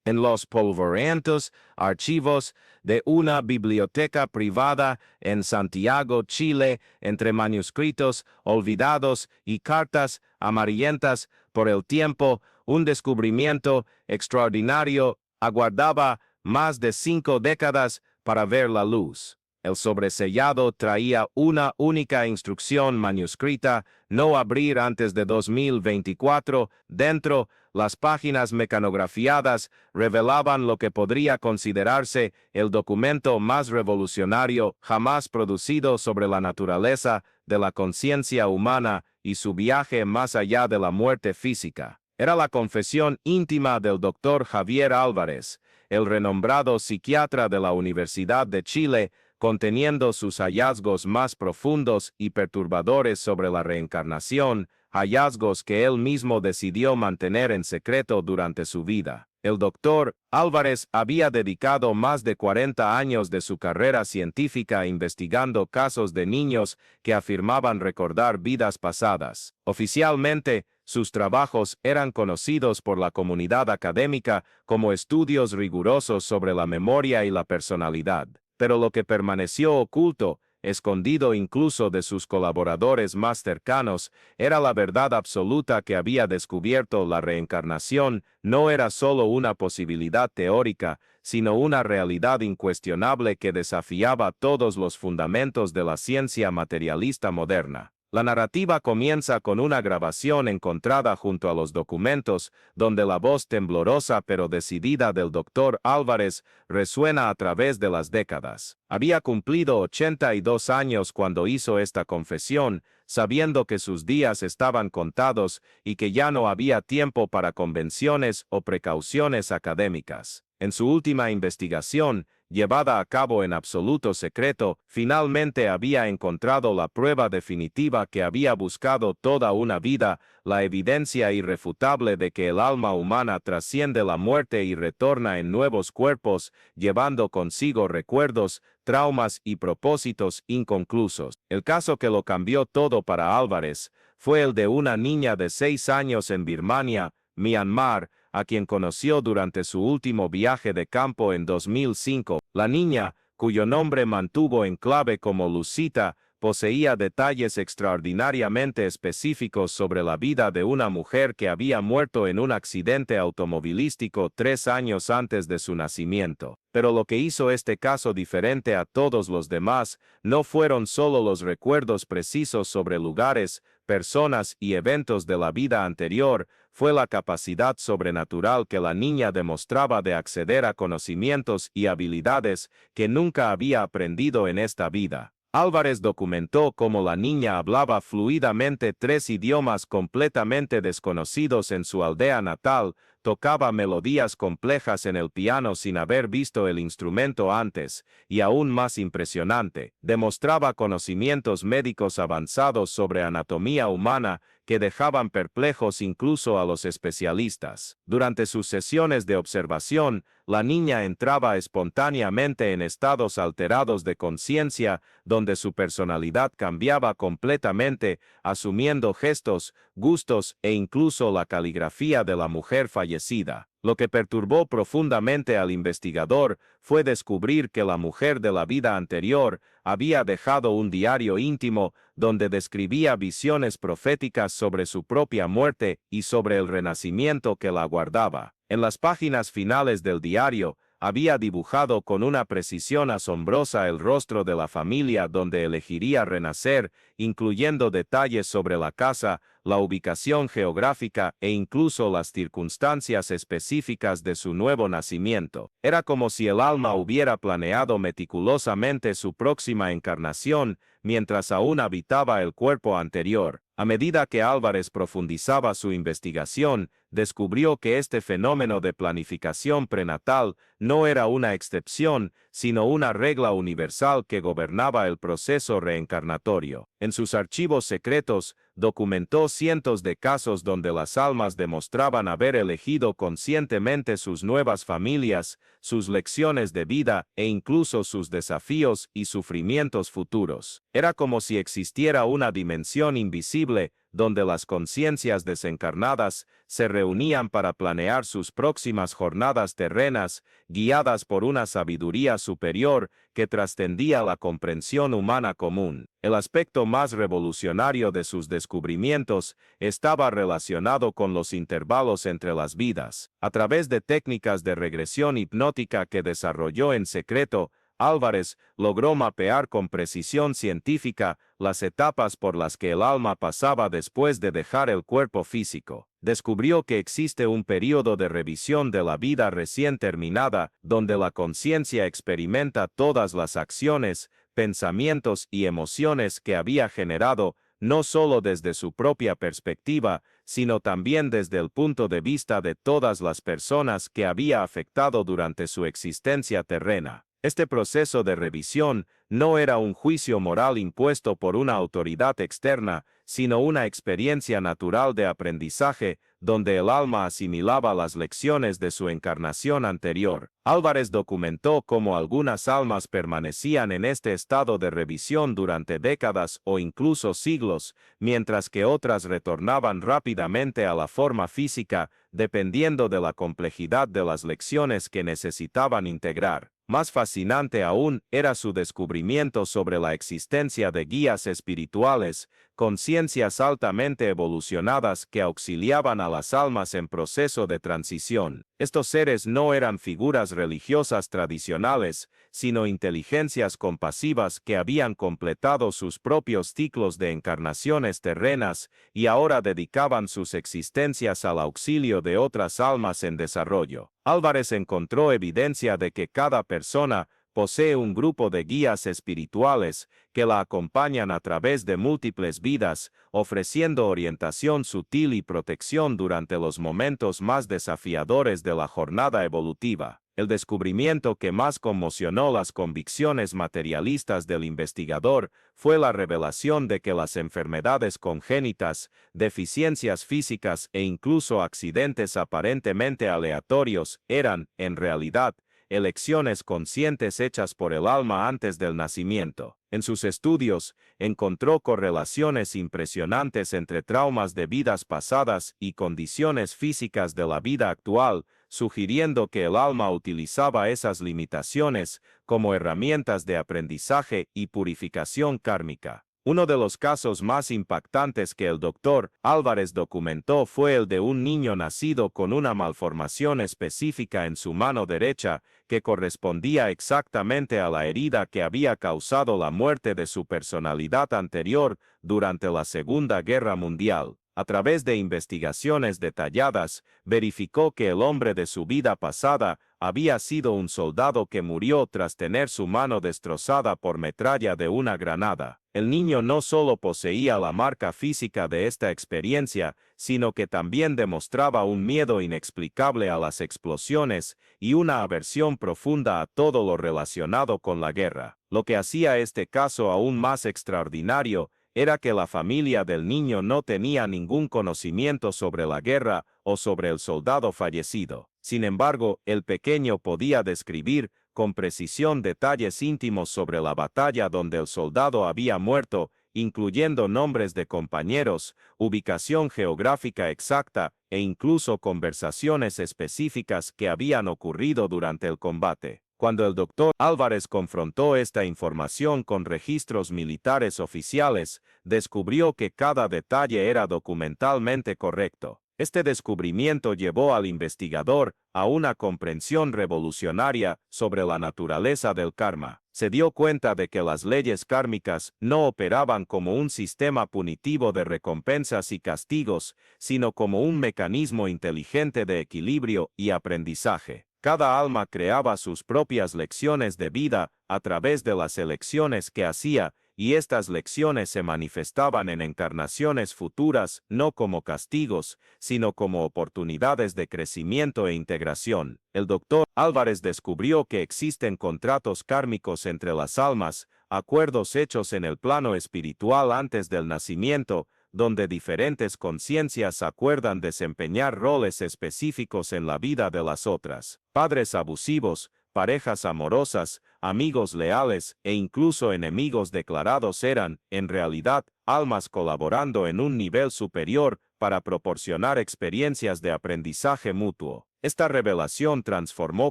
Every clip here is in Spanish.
en los polvorientos archivos de una biblioteca privada en Santiago, Chile, entre manuscritos olvidados y cartas amarillentas por el tiempo, un descubrimiento extraordinario aguardaba más de 5 décadas para ver la luz. El sobresellado traía una única instrucción manuscrita: no abrir antes de 2024. Dentro, las páginas mecanografiadas revelaban lo que podría considerarse el documento más revolucionario jamás producido sobre la naturaleza de la conciencia humana y su viaje más allá de la muerte física. Era la confesión íntima del Dr. Javier Álvarez, el renombrado psiquiatra de la Universidad de Chile, conteniendo sus hallazgos más profundos y perturbadores sobre la reencarnación, hallazgos que él mismo decidió mantener en secreto durante su vida. El doctor Álvarez había dedicado más de 40 años de su carrera científica investigando casos de niños que afirmaban recordar vidas pasadas. Oficialmente, sus trabajos eran conocidos por la comunidad académica como estudios rigurosos sobre la memoria y la personalidad. Pero lo que permaneció oculto, escondido incluso de sus colaboradores más cercanos, era la verdad absoluta que había descubierto: la reencarnación no era solo una posibilidad teórica, sino una realidad incuestionable que desafiaba todos los fundamentos de la ciencia materialista moderna. La narrativa comienza con una grabación encontrada junto a los documentos, donde la voz temblorosa pero decidida del Dr. Álvarez resuena a través de las décadas. Había cumplido 82 años cuando hizo esta confesión, sabiendo que sus días estaban contados y que ya no había tiempo para convenciones o precauciones académicas. En su última investigación, llevada a cabo en absoluto secreto, finalmente había encontrado la prueba definitiva que había buscado toda una vida: la evidencia irrefutable de que el alma humana trasciende la muerte y retorna en nuevos cuerpos, llevando consigo recuerdos, traumas y propósitos inconclusos. El caso que lo cambió todo para Álvarez fue el de una niña de 6 años en Birmania, Myanmar, a quien conoció durante su último viaje de campo en 2005. La niña, cuyo nombre mantuvo en clave como Lucita, poseía detalles extraordinariamente específicos sobre la vida de una mujer que había muerto en un accidente automovilístico 3 años antes de su nacimiento. Pero lo que hizo este caso diferente a todos los demás no fueron solo los recuerdos precisos sobre lugares, personas y eventos de la vida anterior, fue la capacidad sobrenatural que la niña demostraba de acceder a conocimientos y habilidades que nunca había aprendido en esta vida. Álvarez documentó cómo la niña hablaba fluidamente 3 idiomas completamente desconocidos en su aldea natal, tocaba melodías complejas en el piano sin haber visto el instrumento antes, y aún más impresionante, demostraba conocimientos médicos avanzados sobre anatomía humana que dejaban perplejos incluso a los especialistas. Durante sus sesiones de observación, la niña entraba espontáneamente en estados alterados de conciencia, donde su personalidad cambiaba completamente, asumiendo gestos, gustos e incluso la caligrafía de la mujer fallecida. Lo que perturbó profundamente al investigador fue descubrir que la mujer de la vida anterior había dejado un diario íntimo donde describía visiones proféticas sobre su propia muerte y sobre el renacimiento que la aguardaba. En las páginas finales del diario, había dibujado con una precisión asombrosa el rostro de la familia donde elegiría renacer, incluyendo detalles sobre la casa, la ubicación geográfica e incluso las circunstancias específicas de su nuevo nacimiento. Era como si el alma hubiera planeado meticulosamente su próxima encarnación, mientras aún habitaba el cuerpo anterior. A medida que Álvarez profundizaba su investigación, descubrió que este fenómeno de planificación prenatal no era una excepción, sino una regla universal que gobernaba el proceso reencarnatorio. En sus archivos secretos, documentó cientos de casos donde las almas demostraban haber elegido conscientemente sus nuevas familias, sus lecciones de vida e incluso sus desafíos y sufrimientos futuros. Era como si existiera una dimensión invisible, donde las conciencias desencarnadas se reunían para planear sus próximas jornadas terrenas, guiadas por una sabiduría superior que trascendía la comprensión humana común. El aspecto más revolucionario de sus descubrimientos estaba relacionado con los intervalos entre las vidas. A través de técnicas de regresión hipnótica que desarrolló en secreto, Álvarez logró mapear con precisión científica las etapas por las que el alma pasaba después de dejar el cuerpo físico. Descubrió que existe un período de revisión de la vida recién terminada, donde la conciencia experimenta todas las acciones, pensamientos y emociones que había generado, no solo desde su propia perspectiva, sino también desde el punto de vista de todas las personas que había afectado durante su existencia terrena. Este proceso de revisión no era un juicio moral impuesto por una autoridad externa, sino una experiencia natural de aprendizaje, donde el alma asimilaba las lecciones de su encarnación anterior. Álvarez documentó cómo algunas almas permanecían en este estado de revisión durante décadas o incluso siglos, mientras que otras retornaban rápidamente a la forma física, dependiendo de la complejidad de las lecciones que necesitaban integrar. Más fascinante aún era su descubrimiento sobre la existencia de guías espirituales, conciencias altamente evolucionadas que auxiliaban a las almas en proceso de transición. Estos seres no eran figuras religiosas tradicionales, sino inteligencias compasivas que habían completado sus propios ciclos de encarnaciones terrenas y ahora dedicaban sus existencias al auxilio de otras almas en desarrollo. Álvarez encontró evidencia de que cada persona posee un grupo de guías espirituales que la acompañan a través de múltiples vidas, ofreciendo orientación sutil y protección durante los momentos más desafiadores de la jornada evolutiva. El descubrimiento que más conmocionó las convicciones materialistas del investigador fue la revelación de que las enfermedades congénitas, deficiencias físicas e incluso accidentes aparentemente aleatorios eran, en realidad, elecciones conscientes hechas por el alma antes del nacimiento. En sus estudios, encontró correlaciones impresionantes entre traumas de vidas pasadas y condiciones físicas de la vida actual, sugiriendo que el alma utilizaba esas limitaciones como herramientas de aprendizaje y purificación kármica. Uno de los casos más impactantes que el Dr. Álvarez documentó fue el de un niño nacido con una malformación específica en su mano derecha que correspondía exactamente a la herida que había causado la muerte de su personalidad anterior durante la Segunda Guerra Mundial. A través de investigaciones detalladas, verificó que el hombre de su vida pasada había sido un soldado que murió tras tener su mano destrozada por metralla de una granada. El niño no solo poseía la marca física de esta experiencia, sino que también demostraba un miedo inexplicable a las explosiones y una aversión profunda a todo lo relacionado con la guerra. Lo que hacía este caso aún más extraordinario era que la familia del niño no tenía ningún conocimiento sobre la guerra o sobre el soldado fallecido. Sin embargo, el pequeño podía describir con precisión detalles íntimos sobre la batalla donde el soldado había muerto, incluyendo nombres de compañeros, ubicación geográfica exacta e incluso conversaciones específicas que habían ocurrido durante el combate. Cuando el Dr. Álvarez confrontó esta información con registros militares oficiales, descubrió que cada detalle era documentalmente correcto. Este descubrimiento llevó al investigador a una comprensión revolucionaria sobre la naturaleza del karma. Se dio cuenta de que las leyes kármicas no operaban como un sistema punitivo de recompensas y castigos, sino como un mecanismo inteligente de equilibrio y aprendizaje. Cada alma creaba sus propias lecciones de vida a través de las elecciones que hacía, y estas lecciones se manifestaban en encarnaciones futuras no como castigos, sino como oportunidades de crecimiento e integración. El Dr. Álvarez descubrió que existen contratos kármicos entre las almas, acuerdos hechos en el plano espiritual antes del nacimiento, donde diferentes conciencias acuerdan desempeñar roles específicos en la vida de las otras. Padres abusivos, parejas amorosas, amigos leales e incluso enemigos declarados eran, en realidad, almas colaborando en un nivel superior para proporcionar experiencias de aprendizaje mutuo. Esta revelación transformó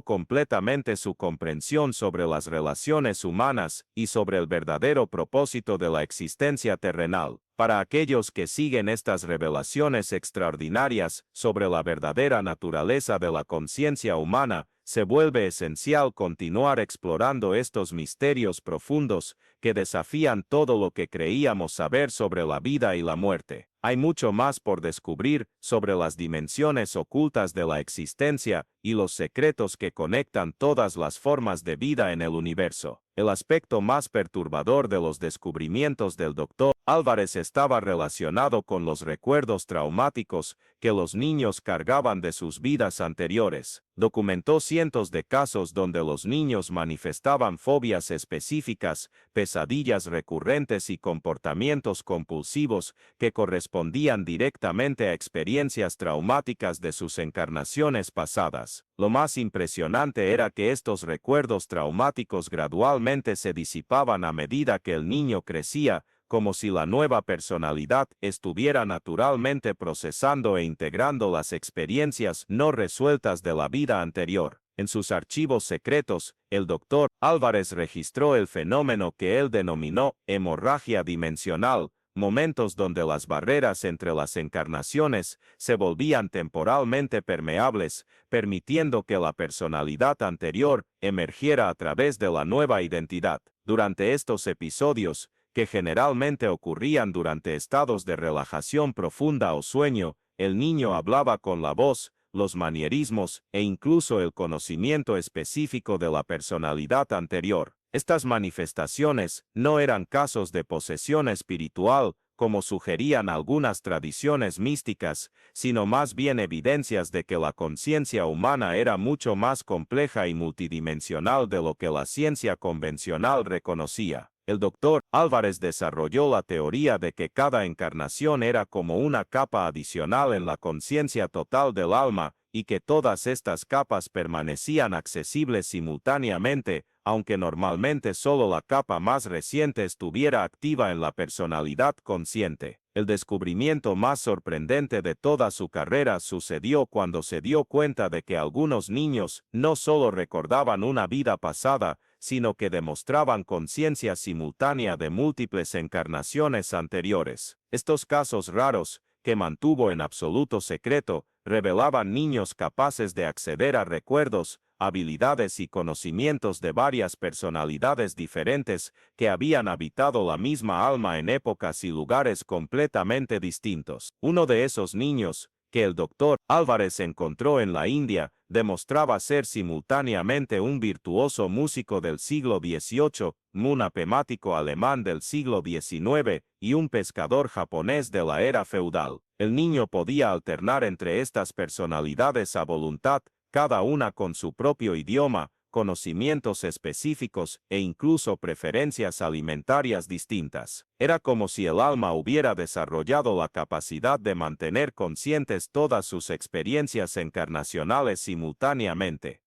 completamente su comprensión sobre las relaciones humanas y sobre el verdadero propósito de la existencia terrenal. Para aquellos que siguen estas revelaciones extraordinarias sobre la verdadera naturaleza de la conciencia humana, se vuelve esencial continuar explorando estos misterios profundos que desafían todo lo que creíamos saber sobre la vida y la muerte. Hay mucho más por descubrir sobre las dimensiones ocultas de la existencia y los secretos que conectan todas las formas de vida en el universo. El aspecto más perturbador de los descubrimientos del Dr. Álvarez estaba relacionado con los recuerdos traumáticos que los niños cargaban de sus vidas anteriores. Documentó cientos de casos donde los niños manifestaban fobias específicas, pesadillas recurrentes y comportamientos compulsivos que correspondían directamente a experiencias traumáticas de sus encarnaciones pasadas. Lo más impresionante era que estos recuerdos traumáticos gradualmente se disipaban a medida que el niño crecía, como si la nueva personalidad estuviera naturalmente procesando e integrando las experiencias no resueltas de la vida anterior. En sus archivos secretos, el Dr. Álvarez registró el fenómeno que él denominó hemorragia dimensional, momentos donde las barreras entre las encarnaciones se volvían temporalmente permeables, permitiendo que la personalidad anterior emergiera a través de la nueva identidad. Durante estos episodios, que generalmente ocurrían durante estados de relajación profunda o sueño, el niño hablaba con la voz, los manierismos e incluso el conocimiento específico de la personalidad anterior. Estas manifestaciones no eran casos de posesión espiritual, como sugerían algunas tradiciones místicas, sino más bien evidencias de que la conciencia humana era mucho más compleja y multidimensional de lo que la ciencia convencional reconocía. El Dr. Álvarez desarrolló la teoría de que cada encarnación era como una capa adicional en la conciencia total del alma y que todas estas capas permanecían accesibles simultáneamente, aunque normalmente solo la capa más reciente estuviera activa en la personalidad consciente. El descubrimiento más sorprendente de toda su carrera sucedió cuando se dio cuenta de que algunos niños no solo recordaban una vida pasada, sino que demostraban conciencia simultánea de múltiples encarnaciones anteriores. Estos casos raros, que mantuvo en absoluto secreto, revelaban niños capaces de acceder a recuerdos, habilidades y conocimientos de varias personalidades diferentes que habían habitado la misma alma en épocas y lugares completamente distintos. Uno de esos niños, que el Dr. Álvarez encontró en la India, demostraba ser simultáneamente un virtuoso músico del siglo XVIII, un apemático alemán del siglo XIX y un pescador japonés de la era feudal. El niño podía alternar entre estas personalidades a voluntad, cada una con su propio idioma, conocimientos específicos e incluso preferencias alimentarias distintas. Era como si el alma hubiera desarrollado la capacidad de mantener conscientes todas sus experiencias encarnacionales simultáneamente.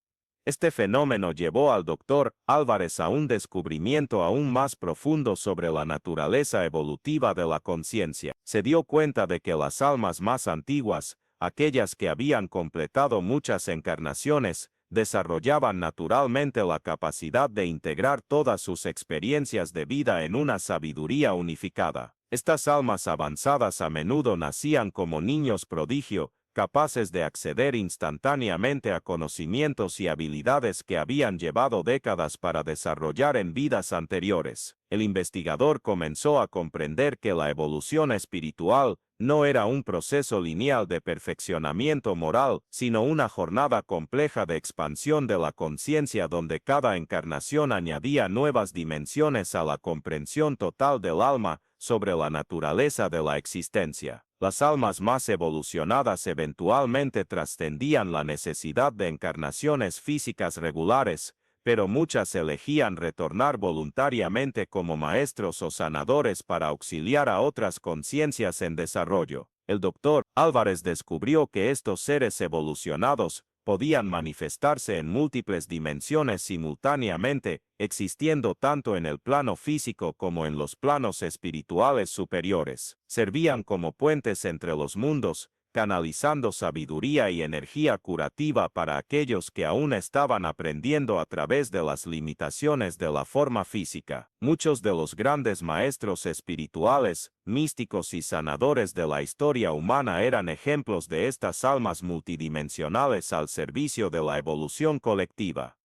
Este fenómeno llevó al Dr. Álvarez a un descubrimiento aún más profundo sobre la naturaleza evolutiva de la conciencia. Se dio cuenta de que las almas más antiguas, aquellas que habían completado muchas encarnaciones, desarrollaban naturalmente la capacidad de integrar todas sus experiencias de vida en una sabiduría unificada. Estas almas avanzadas a menudo nacían como niños prodigio, capaces de acceder instantáneamente a conocimientos y habilidades que habían llevado décadas para desarrollar en vidas anteriores. El investigador comenzó a comprender que la evolución espiritual no era un proceso lineal de perfeccionamiento moral, sino una jornada compleja de expansión de la conciencia donde cada encarnación añadía nuevas dimensiones a la comprensión total del alma sobre la naturaleza de la existencia. Las almas más evolucionadas eventualmente trascendían la necesidad de encarnaciones físicas regulares, pero muchas elegían retornar voluntariamente como maestros o sanadores para auxiliar a otras conciencias en desarrollo. El Dr. Álvarez descubrió que estos seres evolucionados, podían manifestarse en múltiples dimensiones simultáneamente, existiendo tanto en el plano físico como en los planos espirituales superiores. Servían como puentes entre los mundos, canalizando sabiduría y energía curativa para aquellos que aún estaban aprendiendo a través de las limitaciones de la forma física. Muchos de los grandes maestros espirituales, místicos y sanadores de la historia humana eran ejemplos de estas almas multidimensionales al servicio de la evolución colectiva.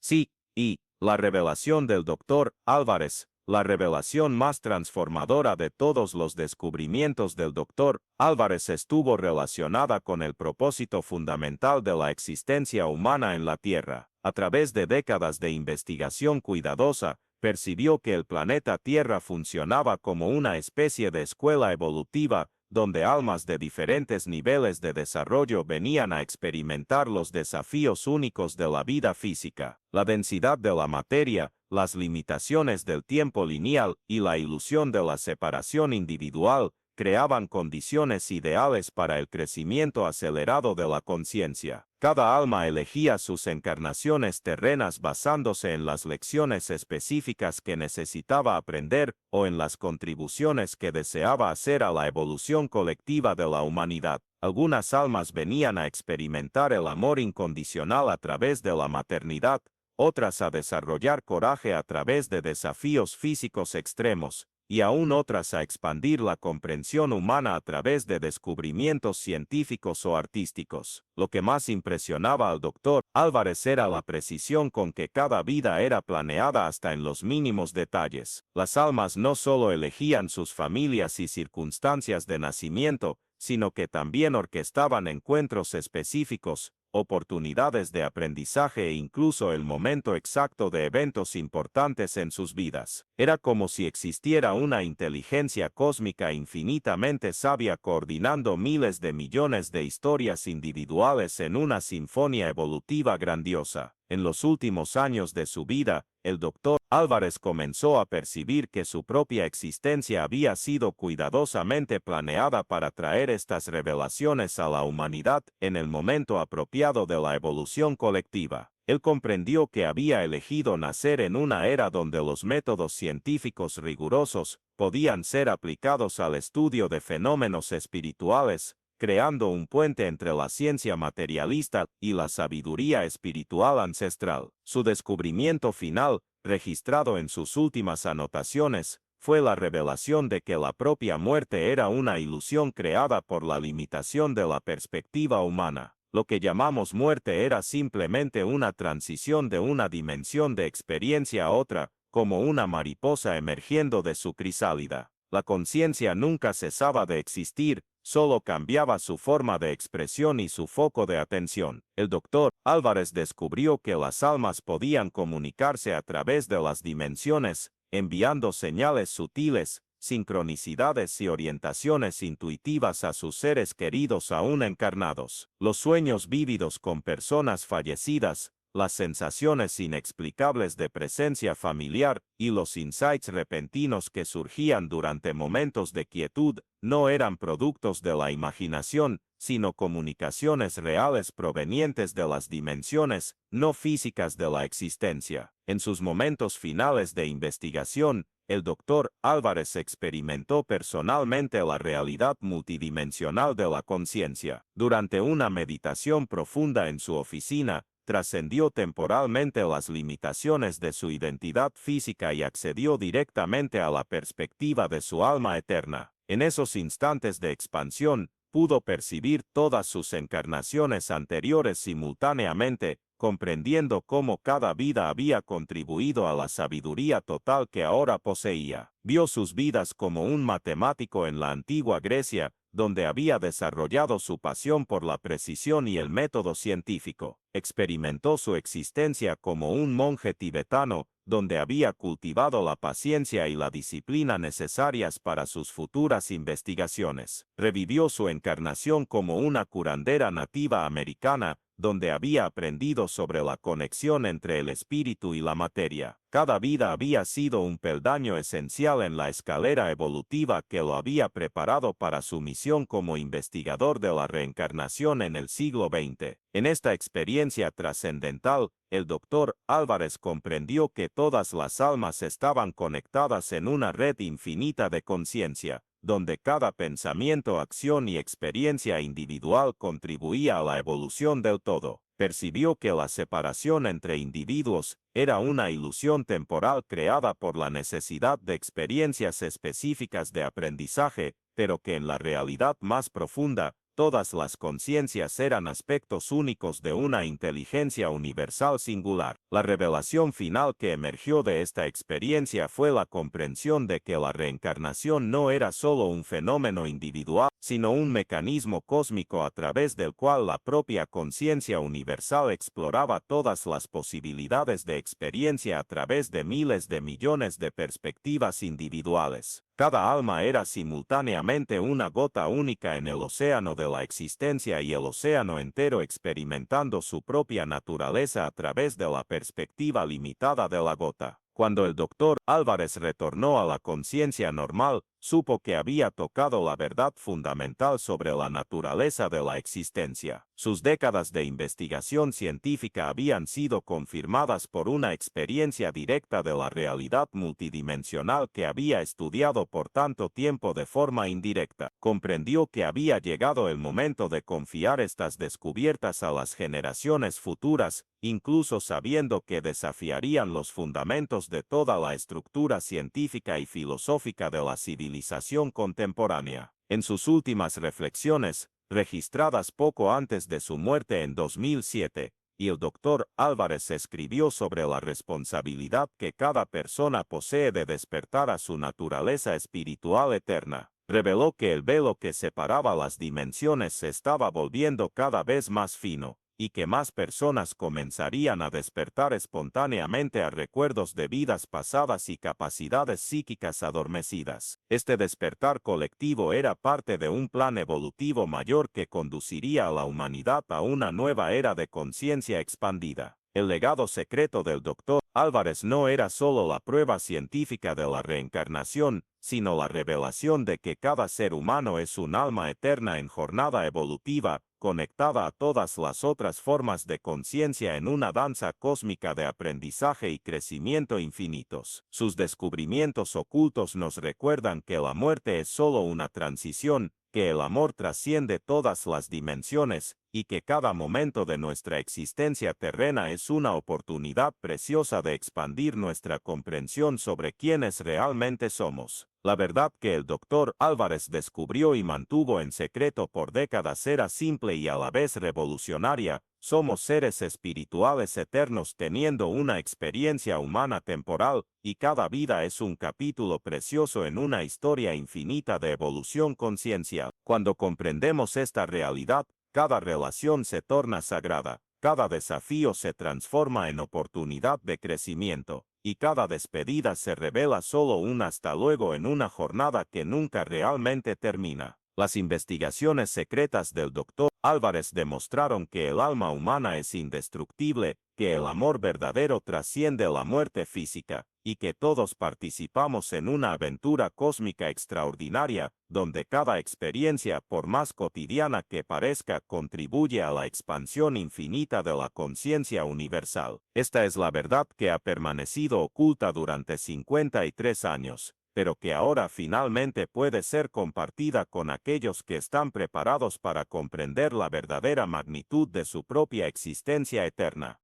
Sí, y la revelación del Dr. Álvarez, la revelación más transformadora de todos los descubrimientos del Dr. Álvarez estuvo relacionada con el propósito fundamental de la existencia humana en la Tierra. A través de décadas de investigación cuidadosa, percibió que el planeta Tierra funcionaba como una especie de escuela evolutiva, donde almas de diferentes niveles de desarrollo venían a experimentar los desafíos únicos de la vida física, la densidad de la materia, las limitaciones del tiempo lineal y la ilusión de la separación individual, creaban condiciones ideales para el crecimiento acelerado de la conciencia. Cada alma elegía sus encarnaciones terrenas basándose en las lecciones específicas que necesitaba aprender o en las contribuciones que deseaba hacer a la evolución colectiva de la humanidad. Algunas almas venían a experimentar el amor incondicional a través de la maternidad, otras a desarrollar coraje a través de desafíos físicos extremos, y aún otras a expandir la comprensión humana a través de descubrimientos científicos o artísticos. Lo que más impresionaba al Dr. Álvarez era la precisión con que cada vida era planeada hasta en los mínimos detalles. Las almas no solo elegían sus familias y circunstancias de nacimiento, sino que también orquestaban encuentros específicos, oportunidades de aprendizaje e incluso el momento exacto de eventos importantes en sus vidas. Era como si existiera una inteligencia cósmica infinitamente sabia coordinando miles de millones de historias individuales en una sinfonía evolutiva grandiosa. En los últimos años de su vida, el Dr. Álvarez comenzó a percibir que su propia existencia había sido cuidadosamente planeada para traer estas revelaciones a la humanidad en el momento apropiado de la evolución colectiva. Él comprendió que había elegido nacer en una era donde los métodos científicos rigurosos podían ser aplicados al estudio de fenómenos espirituales, creando un puente entre la ciencia materialista y la sabiduría espiritual ancestral. Su descubrimiento final, registrado en sus últimas anotaciones, fue la revelación de que la propia muerte era una ilusión creada por la limitación de la perspectiva humana. Lo que llamamos muerte era simplemente una transición de una dimensión de experiencia a otra, como una mariposa emergiendo de su crisálida. La conciencia nunca cesaba de existir, solo cambiaba su forma de expresión y su foco de atención. El Dr. Álvarez descubrió que las almas podían comunicarse a través de las dimensiones, enviando señales sutiles, sincronicidades y orientaciones intuitivas a sus seres queridos aún encarnados. Los sueños vívidos con personas fallecidas, las sensaciones inexplicables de presencia familiar y los insights repentinos que surgían durante momentos de quietud no eran productos de la imaginación, sino comunicaciones reales provenientes de las dimensiones no físicas de la existencia. En sus momentos finales de investigación, el Dr. Álvarez experimentó personalmente la realidad multidimensional de la conciencia. Durante una meditación profunda en su oficina, trascendió temporalmente las limitaciones de su identidad física y accedió directamente a la perspectiva de su alma eterna. En esos instantes de expansión, pudo percibir todas sus encarnaciones anteriores simultáneamente, comprendiendo cómo cada vida había contribuido a la sabiduría total que ahora poseía. Vio sus vidas como un matemático en la antigua Grecia, donde había desarrollado su pasión por la precisión y el método científico. Experimentó su existencia como un monje tibetano, donde había cultivado la paciencia y la disciplina necesarias para sus futuras investigaciones. Revivió su encarnación como una curandera nativa americana, donde había aprendido sobre la conexión entre el espíritu y la materia. Cada vida había sido un peldaño esencial en la escalera evolutiva que lo había preparado para su misión como investigador de la reencarnación en el siglo XX. En esta experiencia trascendental, el Dr. Álvarez comprendió que todas las almas estaban conectadas en una red infinita de conciencia, donde cada pensamiento, acción y experiencia individual contribuía a la evolución del todo. Percibió que la separación entre individuos era una ilusión temporal creada por la necesidad de experiencias específicas de aprendizaje, pero que en la realidad más profunda, todas las conciencias eran aspectos únicos de una inteligencia universal singular. La revelación final que emergió de esta experiencia fue la comprensión de que la reencarnación no era solo un fenómeno individual, sino un mecanismo cósmico a través del cual la propia conciencia universal exploraba todas las posibilidades de experiencia a través de miles de millones de perspectivas individuales. Cada alma era simultáneamente una gota única en el océano de la existencia y el océano entero experimentando su propia naturaleza a través de la perspectiva limitada de la gota. Cuando el Dr. Álvarez retornó a la conciencia normal, supo que había tocado la verdad fundamental sobre la naturaleza de la existencia. Sus décadas de investigación científica habían sido confirmadas por una experiencia directa de la realidad multidimensional que había estudiado por tanto tiempo de forma indirecta. Comprendió que había llegado el momento de confiar estas descubiertas a las generaciones futuras, incluso sabiendo que desafiarían los fundamentos de toda la estructura científica y filosófica de la civilización contemporánea. En sus últimas reflexiones, registradas poco antes de su muerte en 2007, y el Dr. Álvarez escribió sobre la responsabilidad que cada persona posee de despertar a su naturaleza espiritual eterna. Reveló que el velo que separaba las dimensiones se estaba volviendo cada vez más fino, y que más personas comenzarían a despertar espontáneamente a recuerdos de vidas pasadas y capacidades psíquicas adormecidas. Este despertar colectivo era parte de un plan evolutivo mayor que conduciría a la humanidad a una nueva era de conciencia expandida. El legado secreto del Dr. Álvarez no era solo la prueba científica de la reencarnación, sino la revelación de que cada ser humano es un alma eterna en jornada evolutiva, conectada a todas las otras formas de conciencia en una danza cósmica de aprendizaje y crecimiento infinitos. Sus descubrimientos ocultos nos recuerdan que la muerte es solo una transición, que el amor trasciende todas las dimensiones, y que cada momento de nuestra existencia terrena es una oportunidad preciosa de expandir nuestra comprensión sobre quiénes realmente somos. La verdad que el Dr. Álvarez descubrió y mantuvo en secreto por décadas era simple y a la vez revolucionaria: somos seres espirituales eternos teniendo una experiencia humana temporal, y cada vida es un capítulo precioso en una historia infinita de evolución conciencial. Cuando comprendemos esta realidad, cada relación se torna sagrada, cada desafío se transforma en oportunidad de crecimiento, y cada despedida se revela solo un hasta luego en una jornada que nunca realmente termina. Las investigaciones secretas del Dr. Álvarez demostraron que el alma humana es indestructible, que el amor verdadero trasciende la muerte física, y que todos participamos en una aventura cósmica extraordinaria, donde cada experiencia, por más cotidiana que parezca, contribuye a la expansión infinita de la conciencia universal. Esta es la verdad que ha permanecido oculta durante 53 años, pero que ahora finalmente puede ser compartida con aquellos que están preparados para comprender la verdadera magnitud de su propia existencia eterna.